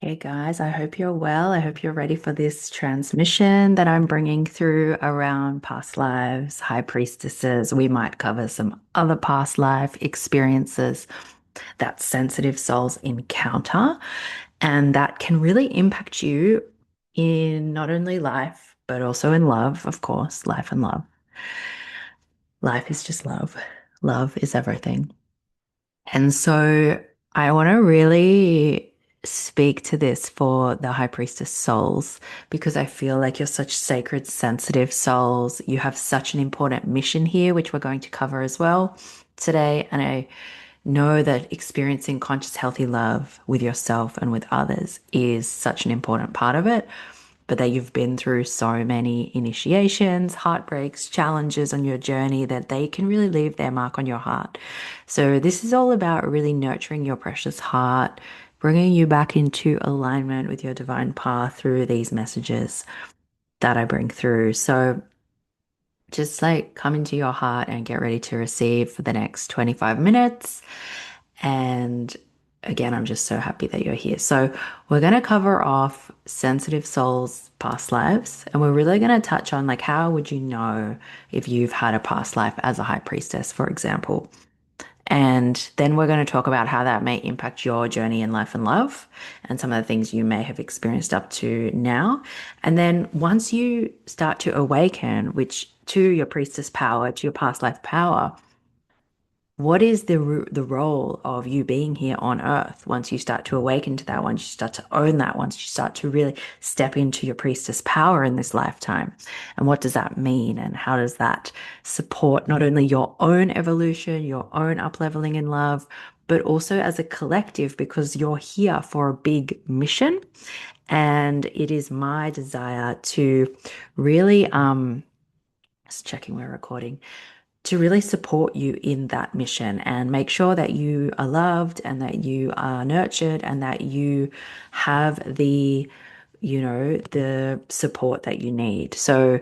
Hey guys, I hope you're well. I hope you're ready for this transmission that I'm bringing through around past lives, high priestesses. We might cover some other past life experiences that sensitive souls encounter, and that can really impact you in not only life, but also in love, of course, life and love. Life is just love. Love is everything. And so I want to really speak to this for the High Priestess souls because I feel like you're such sacred, sensitive souls. You have such an important mission here, which we're going to cover as well today. And I know that experiencing conscious, healthy love with yourself and with others is such an important part of it, but that you've been through so many initiations, heartbreaks, challenges on your journey that they can really leave their mark on your heart. So, this is all about really nurturing your precious heart, bringing you back into alignment with your divine path through these messages that I bring through. So, just like come into your heart and get ready to receive for the next 25 minutes. And again, I'm just so happy that you're here. So, we're going to cover off sensitive souls, past lives, and we're really going to touch on like how would you know if you've had a past life as a high priestess, for example. And then we're going to talk about how that may impact your journey in life and love and some of the things you may have experienced up to now. And then once you start to awaken, which to your priestess power, to your past life power, what is the role of you being here on earth once you start to awaken to that, once you start to own that, once you start to really step into your priestess power in this lifetime? And what does that mean? And how does that support not only your own evolution, your own upleveling in love, but also as a collective because you're here for a big mission. And it is my desire to really, just checking we're recording, to really support you in that mission and make sure that you are loved and that you are nurtured and that you have the support that you need. So,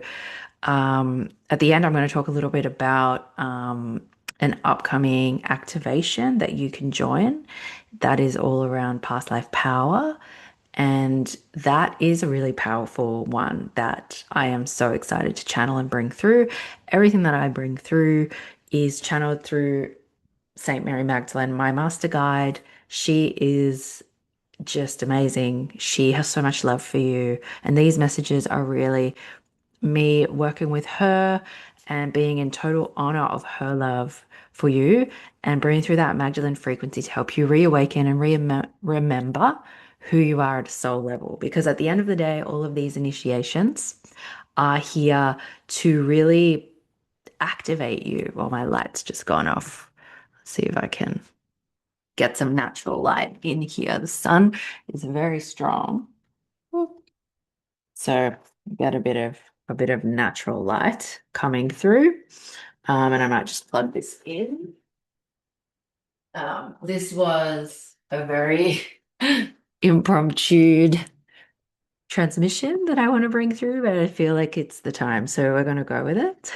at the end, I'm going to talk a little bit about an upcoming activation that you can join that is all around past life power. And that is a really powerful one that I am so excited to channel and bring through. Everything that I bring through is channeled through Saint Mary Magdalene, my master guide. She is just amazing. She has so much love for you. And these messages are really me working with her and being in total honor of her love for you and bringing through that Magdalene frequency to help you reawaken and remember who you are at a soul level. Because at the end of the day, all of these initiations are here to really activate you. Well, my light's just gone off. Let's see if I can get some natural light in here. The sun is very strong. So get a bit of natural light coming through. And I might just plug this in. This was a very impromptu transmission that I want to bring through, but I feel like it's the time. So we're going to go with it.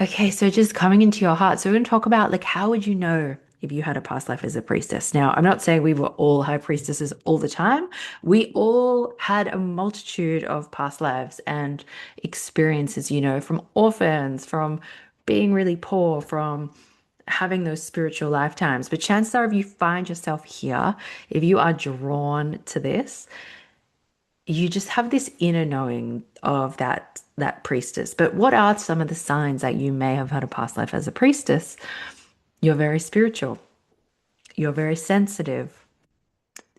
Okay, so just coming into your heart. So we're going to talk about like how would you know if you had a past life as a priestess? Now, I'm not saying we were all high priestesses all the time. We all had a multitude of past lives and experiences, from orphans, from being really poor, from having those spiritual lifetimes. But chances are, if you find yourself here, if you are drawn to this, you just have this inner knowing of that priestess. But what are some of the signs that you may have had a past life as a priestess? You're very spiritual. You're very sensitive.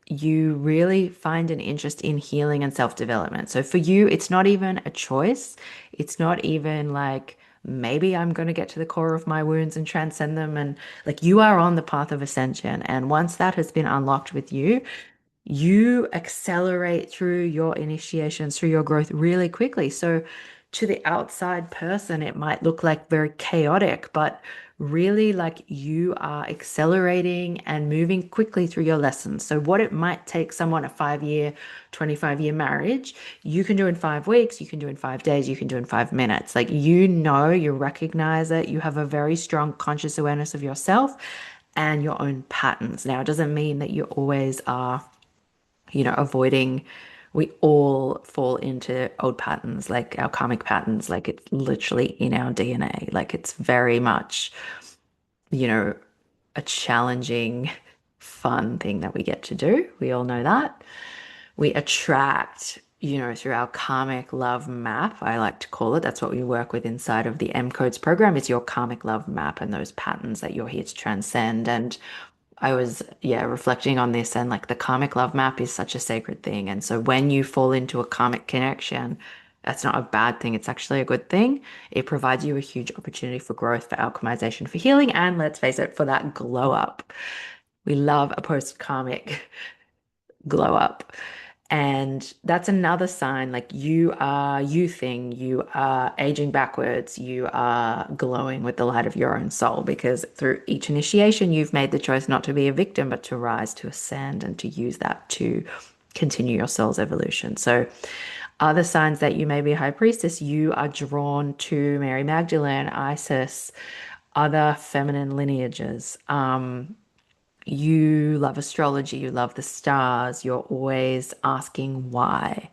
You really find an interest in healing and self-development. So for you, it's not even a choice. It's not even like maybe I'm going to get to the core of my wounds and transcend them. And like you are on the path of ascension. And once that has been unlocked with you, you accelerate through your initiations, through your growth really quickly. So, to the outside person, it might look like very chaotic, but really like you are accelerating and moving quickly through your lessons. So, what it might take someone a 5 year, 25-year marriage, you can do in 5 weeks, you can do in 5 days, you can do in 5 minutes. Like, you recognize it, you have a very strong conscious awareness of yourself and your own patterns. Now, it doesn't mean that you always are avoiding. We all fall into old patterns, like our karmic patterns, like it's literally in our DNA. Like it's very much, you know, a challenging, fun thing that we get to do. We all know that. We attract, through our karmic love map, I like to call it. That's what we work with inside of the M Codes program is your karmic love map and those patterns that you're here to transcend. And I was, yeah, reflecting on this and like the karmic love map is such a sacred thing. And so when you fall into a karmic connection, that's not a bad thing. It's actually a good thing. It provides you a huge opportunity for growth, for alchemization, for healing, and let's face it, for that glow up. We love a post karmic glow up. And that's another sign like you are youthing, you are aging backwards, you are glowing with the light of your own soul because through each initiation, you've made the choice not to be a victim, but to rise, to ascend, and to use that to continue your soul's evolution. So, other signs that you may be a high priestess, you are drawn to Mary Magdalene, Isis, other feminine lineages. You love astrology, you love the stars, you're always asking why.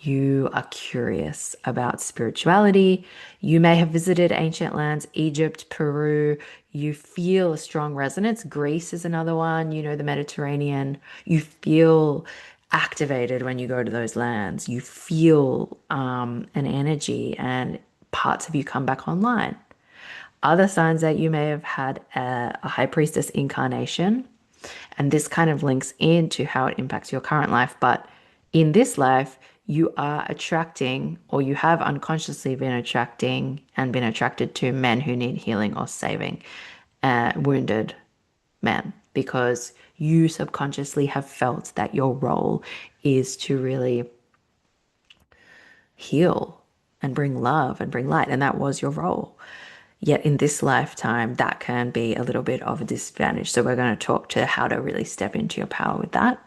You are curious about spirituality. You may have visited ancient lands, Egypt, Peru. You feel a strong resonance. Greece is another one, the Mediterranean. You feel activated when you go to those lands. You feel an energy, and parts of you come back online. Other signs that you may have had a high priestess incarnation, and this kind of links into how it impacts your current life. But in this life, you are attracting, or you have unconsciously been attracting and been attracted to men who need healing or saving, wounded men, because you subconsciously have felt that your role is to really heal and bring love and bring light. And that was your role. Yet in this lifetime, that can be a little bit of a disadvantage. So we're going to talk to how to really step into your power with that.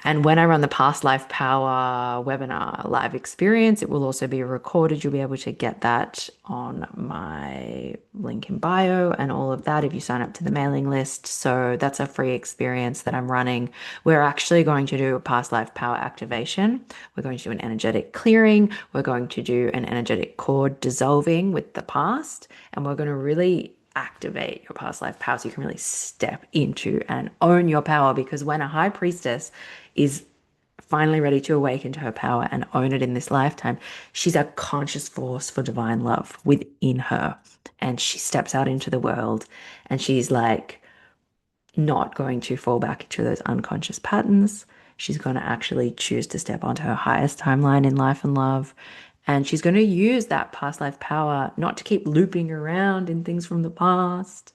And when I run the Past Life Power webinar live experience, it will also be recorded. You'll be able to get that on my link in bio and all of that if you sign up to the mailing list. So that's a free experience that I'm running. We're actually going to do a Past Life Power activation. We're going to do an energetic clearing. We're going to do an energetic cord dissolving with the past. And we're going to really activate your past life power so you can really step into and own your power, because when a high priestess is finally ready to awaken to her power and own it in this lifetime, she's a conscious force for divine love within her, and she steps out into the world and she's like not going to fall back into those unconscious patterns. She's going to actually choose to step onto her highest timeline in life and love. And she's going to use that past life power not to keep looping around in things from the past,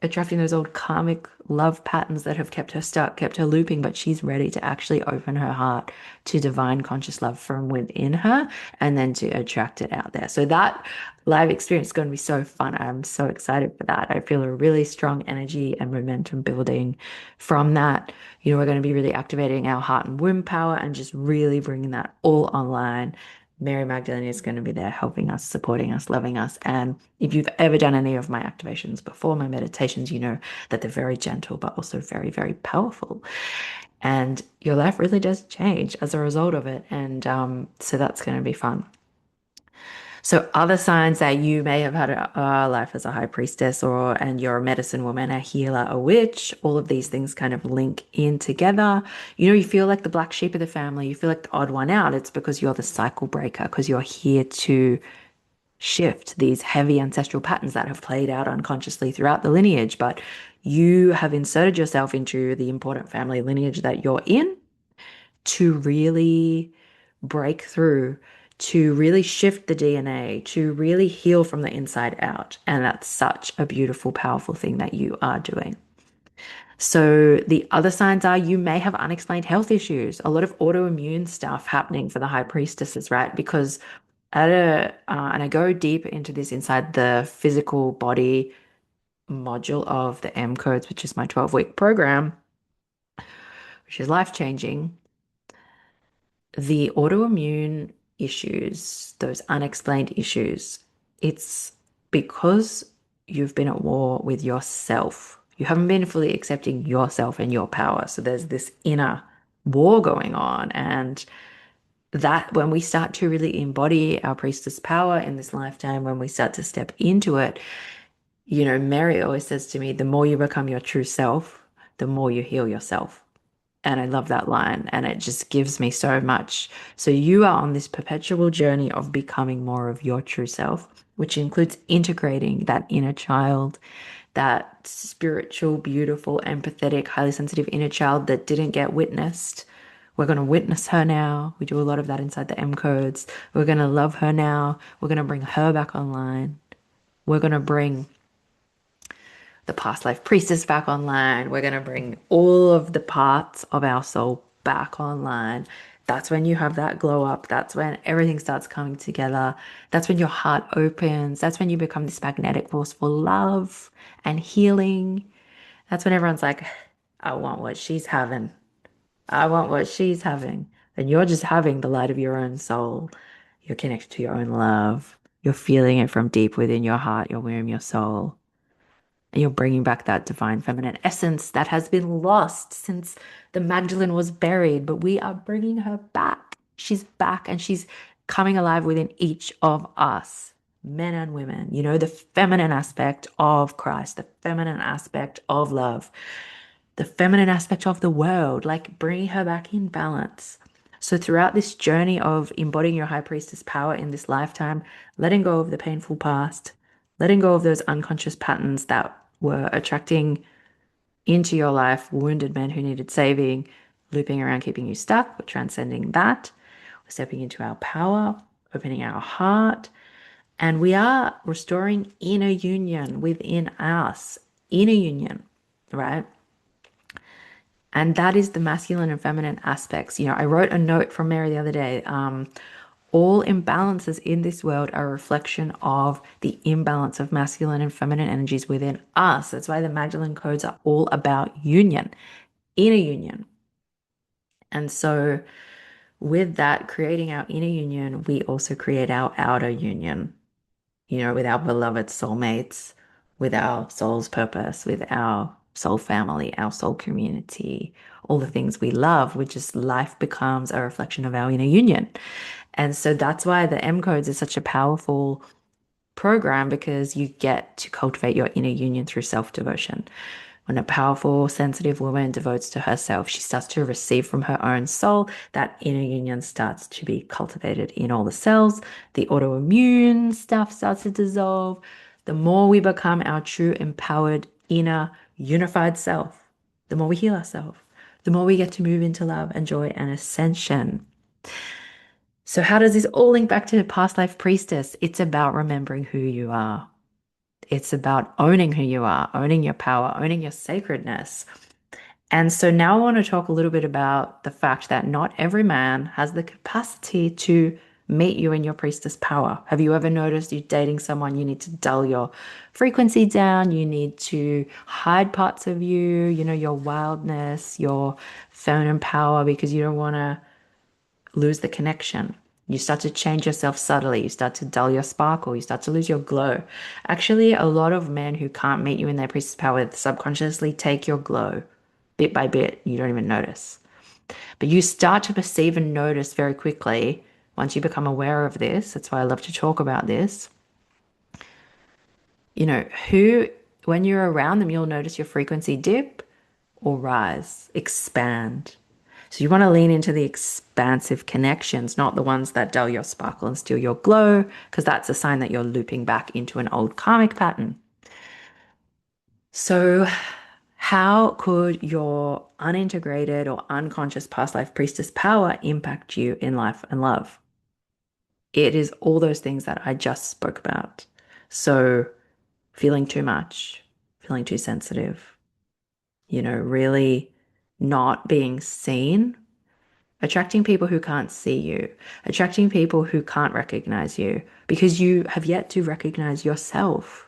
attracting those old karmic love patterns that have kept her stuck, kept her looping, but she's ready to actually open her heart to divine conscious love from within her and then to attract it out there. So that live experience is going to be so fun. I'm so excited for that. I feel a really strong energy and momentum building from that. We're going to be really activating our heart and womb power and just really bringing that all online. Mary Magdalene is going to be there helping us, supporting us, loving us. And if you've ever done any of my activations before, my meditations, you know that they're very gentle, but also very, very powerful. And your life really does change as a result of it. And so that's going to be fun. So other signs that you may have had a life as a high priestess, and you're a medicine woman, a healer, a witch, all of these things kind of link in together. You feel like the black sheep of the family, you feel like the odd one out. It's because you're the cycle breaker, because you're here to shift these heavy ancestral patterns that have played out unconsciously throughout the lineage. But you have inserted yourself into the important family lineage that you're in to really break through, to really shift the DNA, to really heal from the inside out. And that's such a beautiful, powerful thing that you are doing. So the other signs are you may have unexplained health issues, a lot of autoimmune stuff happening for the high priestesses, right? Because and I go deep into this inside the physical body module of the M Codes, which is my 12-week program, which is life-changing. The autoimmune issues, those unexplained issues, it's because you've been at war with yourself. You haven't been fully accepting yourself and your power. So there's this inner war going on. And that when we start to really embody our priestess power in this lifetime, when we start to step into it, Mary always says to me, the more you become your true self, the more you heal yourself. And I love that line, and it just gives me so much. So you are on this perpetual journey of becoming more of your true self, which includes integrating that inner child, that spiritual, beautiful, empathetic, highly sensitive inner child that didn't get witnessed. We're going to witness her now. We do a lot of that inside the M codes. We're going to love her now. We're going to bring her back online. We're going to bring the past life priestess back online. We're going to bring all of the parts of our soul back online. That's when you have that glow up. That's when everything starts coming together. That's when your heart opens. That's when you become this magnetic force for love and healing. That's when everyone's like, I want what she's having. I want what she's having. And you're just having the light of your own soul. You're connected to your own love. You're feeling it from deep within your heart, your womb, your soul. And you're bringing back that divine feminine essence that has been lost since the Magdalene was buried, but we are bringing her back. She's back and she's coming alive within each of us, men and women. The feminine aspect of Christ, the feminine aspect of love, the feminine aspect of the world, like bringing her back in balance. So, throughout this journey of embodying your high priestess power in this lifetime, letting go of the painful past, letting go of those unconscious patterns that were attracting into your life wounded men who needed saving, looping around, keeping you stuck, we're transcending that. We're stepping into our power, opening our heart, and we are restoring inner union within us, inner union, right? And that is the masculine and feminine aspects. I wrote a note from Mary the other day. All imbalances in this world are a reflection of the imbalance of masculine and feminine energies within us. That's why the Magdalene codes are all about union, inner union. And so, with that, creating our inner union, we also create our outer union, with our beloved soulmates, with our soul's purpose, with our soul family, our soul community, all the things we love, which is life becomes a reflection of our inner union. And so that's why the M codes is such a powerful program, because you get to cultivate your inner union through self-devotion. When a powerful, sensitive woman devotes to herself, she starts to receive from her own soul. That inner union starts to be cultivated in all the cells. The autoimmune stuff starts to dissolve. The more we become our true, empowered, inner, unified self, the more we heal ourselves, the more we get to move into love and joy and ascension. So, how does this all link back to past life priestess? It's about remembering who you are. It's about owning who you are, owning your power, owning your sacredness. And so now I want to talk a little bit about the fact that not every man has the capacity to meet you in your priestess power. Have you ever noticed you're dating someone, you need to dull your frequency down, you need to hide parts of you, your wildness, your feminine power, because you don't want to lose the connection. You start to change yourself subtly. You start to dull your sparkle. You start to lose your glow. Actually, a lot of men who can't meet you in their priestess power subconsciously take your glow bit by bit. You don't even notice. But you start to perceive and notice very quickly once you become aware of this. That's why I love to talk about this. Who, when you're around them, you'll notice your frequency dip or rise, expand. So you want to lean into the expansive connections, not the ones that dull your sparkle and steal your glow, because that's a sign that you're looping back into an old karmic pattern. So how could your unintegrated or unconscious past life priestess power impact you in life and love? It is all those things that I just spoke about. So feeling too much, feeling too sensitive, really not being seen, attracting people who can't see you, attracting people who can't recognize you because you have yet to recognize yourself.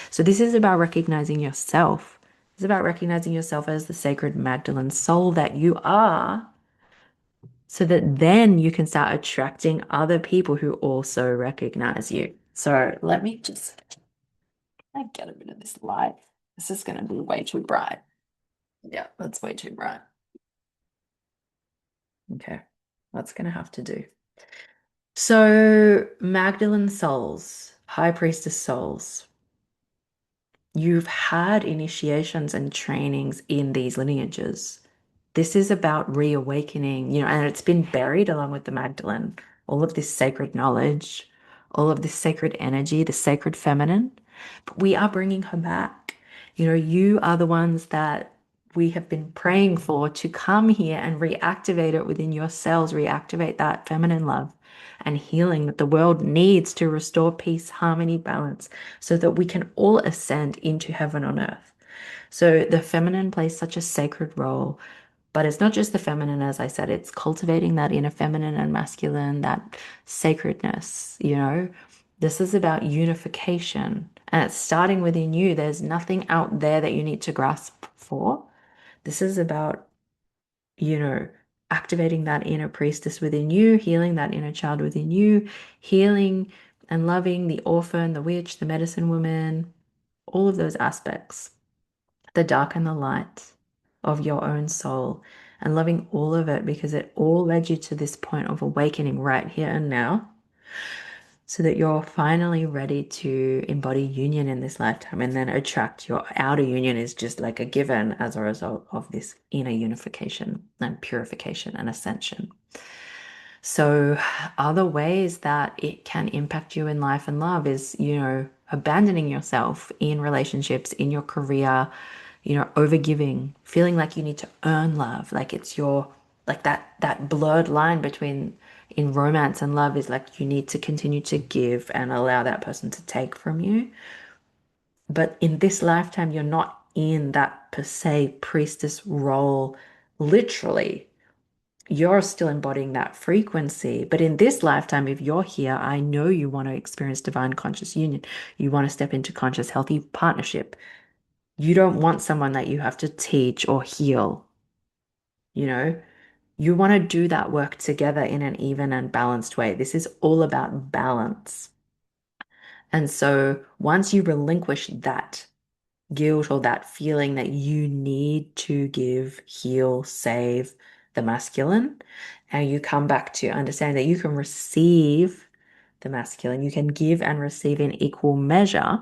So this is about recognizing yourself. It's about recognizing yourself as the sacred Magdalene soul that you are, so that then you can start attracting other people who also recognize you. So let me just get a bit of this light. This is going to be way too bright. Yeah, that's way too bright. Okay, that's going to have to do. So, Magdalene souls, High Priestess souls, you've had initiations and trainings in these lineages. This is about reawakening, and it's been buried along with the Magdalene, all of this sacred knowledge, all of this sacred energy, the sacred feminine. But we are bringing her back. You are the ones that we have been praying for to come here and reactivate it within yourselves, reactivate that feminine love and healing that the world needs to restore peace, harmony, balance, so that we can all ascend into heaven on earth. So the feminine plays such a sacred role, but it's not just the feminine, as I said, it's cultivating that inner feminine and masculine, that sacredness. This is about unification and it's starting within you. There's nothing out there that you need to grasp for. This is about, you know, activating that inner priestess within you, healing that inner child within you, healing and loving the orphan, the witch, the medicine woman, all of those aspects, the dark and the light of your own soul, and loving all of it because it all led you to this point of awakening right here and now, so that you're finally ready to embody union in this lifetime and then attract your outer union is just like a given as a result of this inner unification and purification and ascension. So, other ways that it can impact you in life and love is, abandoning yourself in relationships, in your career, overgiving, feeling like you need to earn love, like it's your, like that blurred line between in romance and love is like you need to continue to give and allow that person to take from you. But in this lifetime, you're not in that per se priestess role, literally you're still embodying that frequency. But in this lifetime, if you're here, I know you want to experience divine conscious union. You want to step into conscious, healthy partnership. You don't want someone that you have to teach or heal. You know, you want to do that work together in an even and balanced way. This is all about balance. And so once you relinquish that guilt or that feeling that you need to give, heal, save the masculine, and you come back to understand that you can receive the masculine, you can give and receive in equal measure.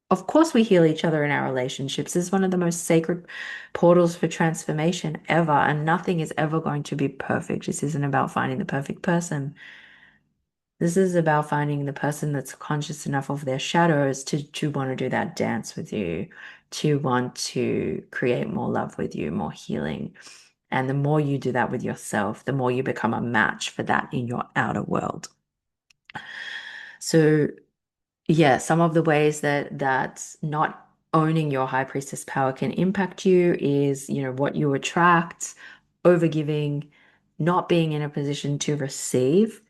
Of course, we heal each other in our relationships. This is one of the most sacred portals for transformation ever, and nothing is ever going to be perfect. This isn't about finding the perfect person. This is about finding the person that's conscious enough of their shadows to want to do that dance with you, to want to create more love with you, more healing. And the more you do that with yourself, the more you become a match for that in your outer world. So, yeah, some of the ways that not owning your high priestess power can impact you is, what you attract, overgiving, not being in a position to receive,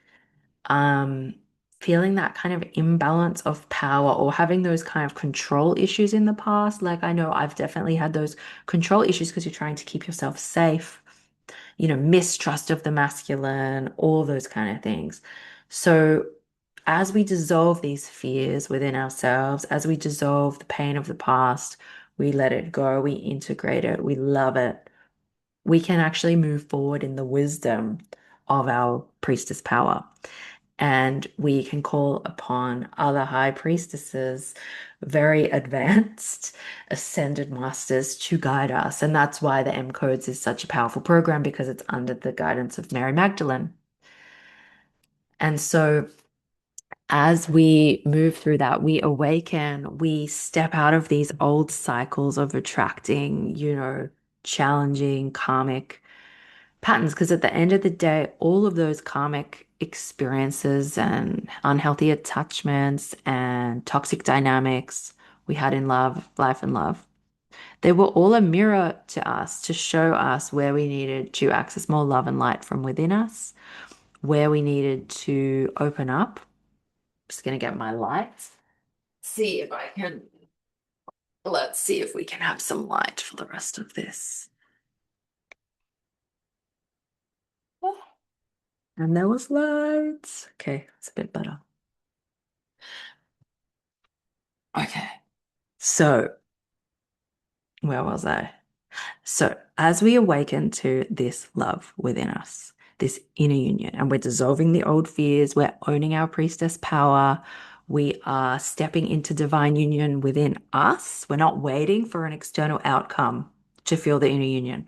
um, feeling that kind of imbalance of power or having those kind of control issues in the past. Like I know I've definitely had those control issues because you're trying to keep yourself safe, mistrust of the masculine, all those kind of things. So as we dissolve these fears within ourselves, as we dissolve the pain of the past, we let it go, we integrate it, we love it, we can actually move forward in the wisdom of our priestess power. And we can call upon other high priestesses, very advanced ascended masters to guide us. And that's why the M Codes is such a powerful program because it's under the guidance of Mary Magdalene. And so as we move through that, we awaken, we step out of these old cycles of attracting, challenging karmic patterns. Because at the end of the day, all of those karmic experiences and unhealthy attachments and toxic dynamics we had in love, life and love, they were all a mirror to us to show us where we needed to access more love and light from within us, where we needed to open up. Just going to get my lights. See if I can, let's see if we can have some light for the rest of this. And there was lights. Okay, it's a bit better. Okay, so Where was I? So, as we awaken to this love within us, this inner union, and we're dissolving the old fears, we're owning our priestess power, we are stepping into divine union within us. We're not waiting for an external outcome to feel the inner union.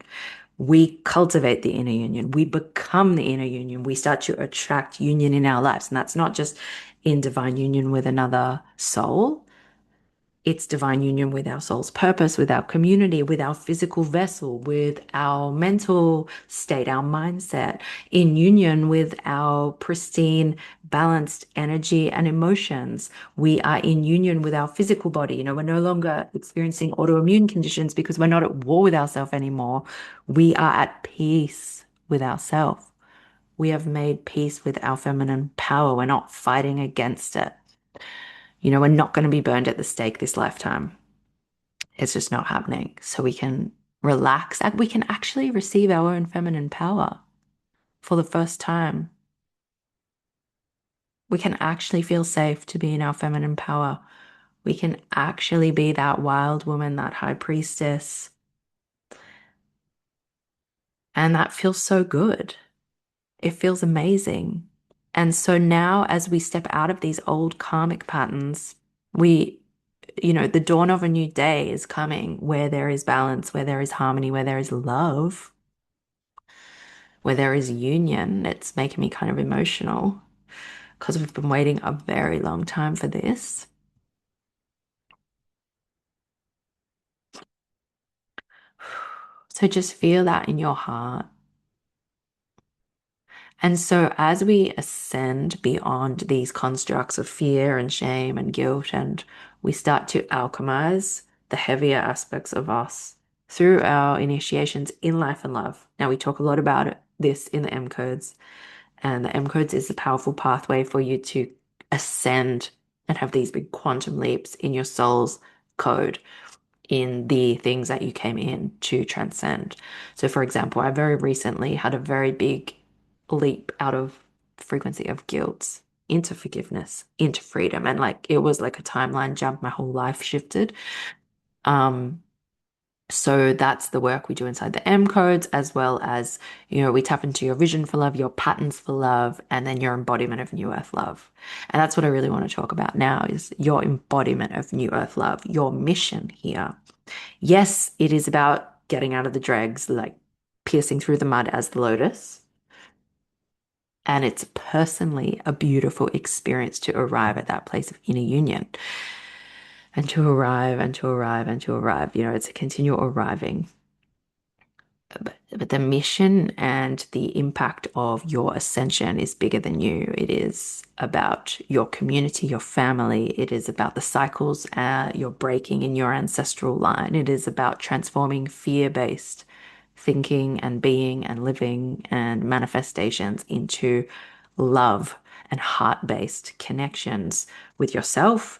We cultivate the inner union. We become the inner union. We start to attract union in our lives. And that's not just in divine union with another soul, it's divine union with our soul's purpose, with our community, with our physical vessel, with our mental state, our mindset, in union with our pristine, balanced energy and emotions. We are in union with our physical body. We're no longer experiencing autoimmune conditions because we're not at war with ourselves anymore. We are at peace with ourselves. We have made peace with our feminine power. We're not fighting against it. We're not going to be burned at the stake this lifetime. It's just not happening. So we can relax and we can actually receive our own feminine power for the first time. We can actually feel safe to be in our feminine power. We can actually be that wild woman, that high priestess. And that feels so good. It feels amazing. And so now, as we step out of these old karmic patterns, the dawn of a new day is coming where there is balance, where there is harmony, where there is love, where there is union. It's making me kind of emotional because we've been waiting a very long time for this. So just feel that in your heart. And so as we ascend beyond these constructs of fear and shame and guilt, and we start to alchemize the heavier aspects of us through our initiations in life and love. Now, we talk a lot about this in the M codes, and the M codes is a powerful pathway for you to ascend and have these big quantum leaps in your soul's code, in the things that you came in to transcend. So, for example, I very recently had a very big leap out of frequency of guilt into forgiveness, into freedom. And like it was like a timeline jump, my whole life shifted. Um, so that's the work we do inside the M codes, as well as, we tap into your vision for love, your patterns for love, and then your embodiment of New Earth love. And that's what I really want to talk about now is your embodiment of New Earth love, your mission here. Yes, it is about getting out of the dregs, like piercing through the mud as the lotus. And it's personally a beautiful experience to arrive at that place of inner union and to arrive and to arrive and to arrive. It's a continual arriving. But the mission and the impact of your ascension is bigger than you. It is about your community, your family. It is about the cycles you're breaking in your ancestral line. It is about transforming fear-based thinking and being and living and manifestations into love and heart-based connections with yourself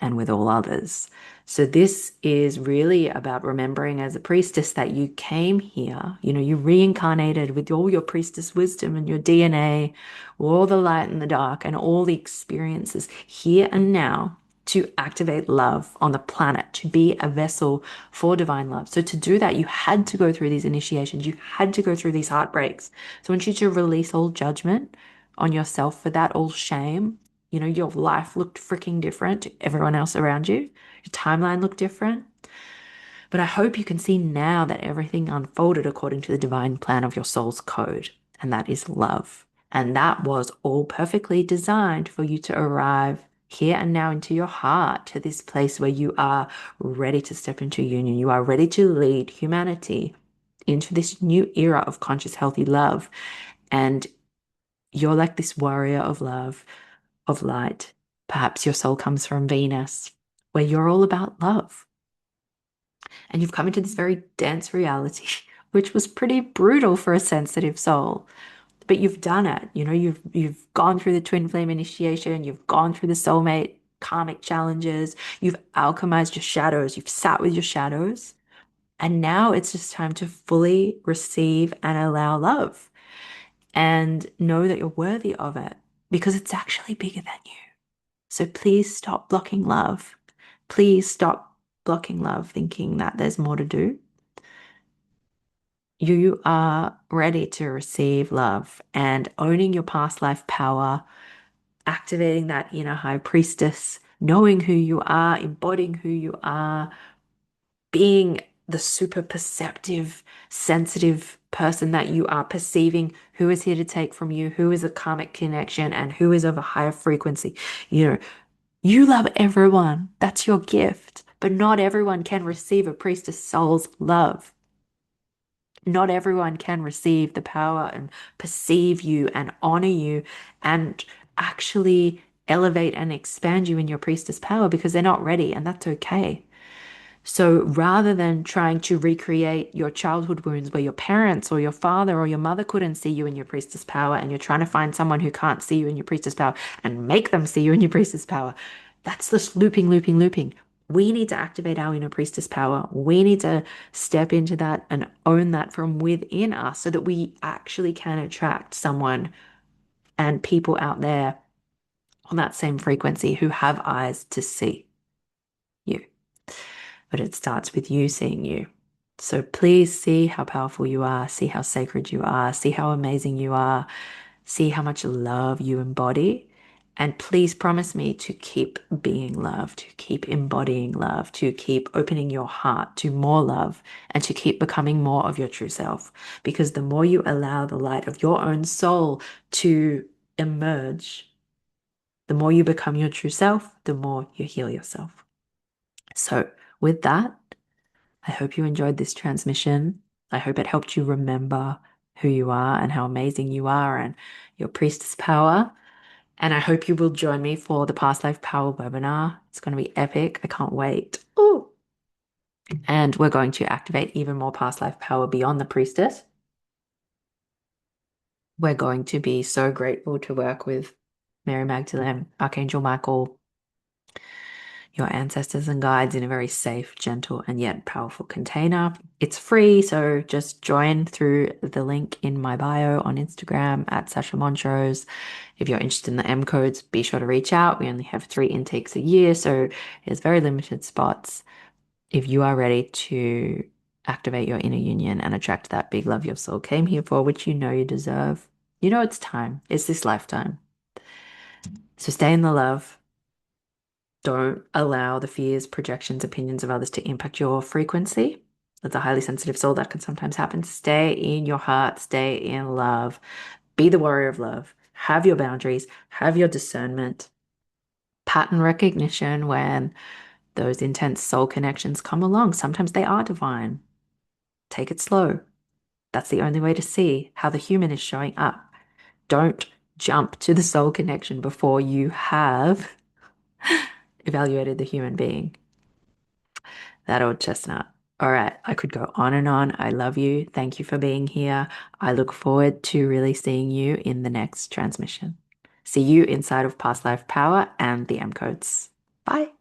and with all others. So this is really about remembering as a priestess that you came here, you reincarnated with all your priestess wisdom and your DNA, all the light and the dark and all the experiences here and now to activate love on the planet, to be a vessel for divine love. So to do that, you had to go through these initiations. You had to go through these heartbreaks. So I want you to release all judgment on yourself for that, all shame. Your life looked freaking different to everyone else around you. Your timeline looked different. But I hope you can see now that everything unfolded according to the divine plan of your soul's code, and that is love. And that was all perfectly designed for you to arrive here and now into your heart, to this place where you are ready to step into union. You are ready to lead humanity into this new era of conscious, healthy love. And you're like this warrior of love, of light. Perhaps your soul comes from Venus, where you're all about love. And you've come into this very dense reality, which was pretty brutal for a sensitive soul. But you've done it. You've gone through the twin flame initiation, you've gone through the soulmate karmic challenges, you've alchemized your shadows, you've sat with your shadows. And now it's just time to fully receive and allow love and know that you're worthy of it because it's actually bigger than you. So please stop blocking love. Please stop blocking love, thinking that there's more to do. You are ready to receive love and owning your past life power, activating that inner high priestess, knowing who you are, embodying who you are, being the super perceptive, sensitive person that you are, perceiving who is here to take from you, who is a karmic connection, and who is of a higher frequency. You know, you love everyone. That's your gift. But not everyone can receive a priestess soul's love. Not everyone can receive the power and perceive you and honor you and actually elevate and expand you in your priestess power because they're not ready, and that's okay. So rather than trying to recreate your childhood wounds where your parents or your father or your mother couldn't see you in your priestess power, and you're trying to find someone who can't see you in your priestess power and make them see you in your priestess power, that's this looping, looping, looping. We need to activate our inner priestess power. We need to step into that and own that from within us so that we actually can attract someone and people out there on that same frequency who have eyes to see you. But it starts with you seeing you. So please see how powerful you are, see how sacred you are, see how amazing you are, see how much love you embody. And please promise me to keep being love, to keep embodying love, to keep opening your heart to more love, and to keep becoming more of your true self. Because the more you allow the light of your own soul to emerge, the more you become your true self, the more you heal yourself. So, with that, I hope you enjoyed this transmission. I hope it helped you remember who you are and how amazing you are and your priestess power. And I hope you will join me for the Past Life Power webinar. It's going to be epic. I can't wait. Ooh. And we're going to activate even more past life power beyond the priestess. We're going to be so grateful to work with Mary Magdalene, Archangel Michael, your ancestors and guides in a very safe, gentle, and yet powerful container. It's free, so just join through the link in my bio on Instagram at Sasha Montrose. If you're interested in the M codes, be sure to reach out. We only have 3 intakes a year, so there's very limited spots. If you are ready to activate your inner union and attract that big love your soul came here for, which you know you deserve, you know it's time. It's this lifetime. So stay in the love. Don't allow the fears, projections, opinions of others to impact your frequency. That's a highly sensitive soul. That can sometimes happen. Stay in your heart, stay in love. Be the warrior of love. Have your boundaries, have your discernment, pattern recognition when those intense soul connections come along. Sometimes they are divine. Take it slow. That's the only way to see how the human is showing up. Don't jump to the soul connection before you have evaluated the human being. That old chestnut. All right, I could go on and on. I love you. Thank you for being here. I look forward to really seeing you in the next transmission. See you inside of Past Life Power and the M codes. Bye.